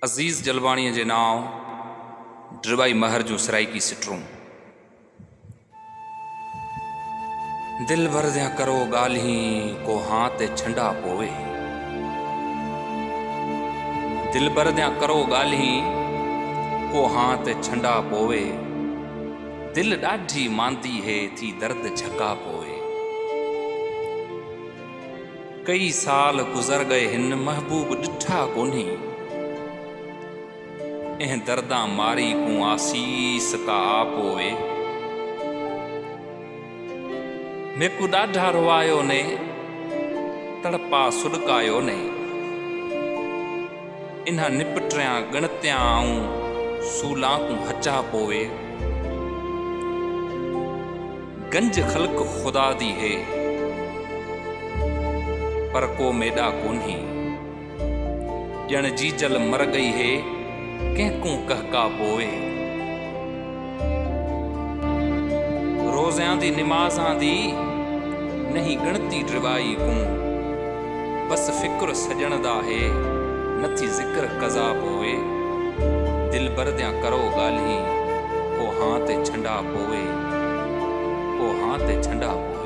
अज़ीज़ जलवाणीअ जे नाव ड्रिबाई महर जूं सराइकी सिटरूं। दिल भरद्या करो ॻाल्हीं को हां ते छंडा पोवे। दिल भरद्या करो ॻाल्हीं को हां ते छंडा पोवे। दिल ॾाढी मांदी है थी दर्द झका पोवे। कई साल गुज़र गए हिन महबूब ॾिठा कोन्ही। ऐं दर्दां मारी कूं आसीस का पोवे। मेकू ॾाढा रुवायो ने तड़पा सुॾकायो ने। इन्हां निपटिया गणत्यां ऐं सूलां कूं हचा पोवे। गंज खल्क खुदा दी है पर को मेॾा कोन्ही। ॼण जीजल मर गई है कंहिंकूं कहका पोवे। रोज़ियां दी निमाज़ां दी नहीं गणती ड्रिबाई कूं। बस फिक्र सजण दा है नथी ज़िक्र कज़ा पोवे। दिल भरद्या करो ॻाल्हीं को हां ते छंडा पोवे। को हां ते छंडा पोवे।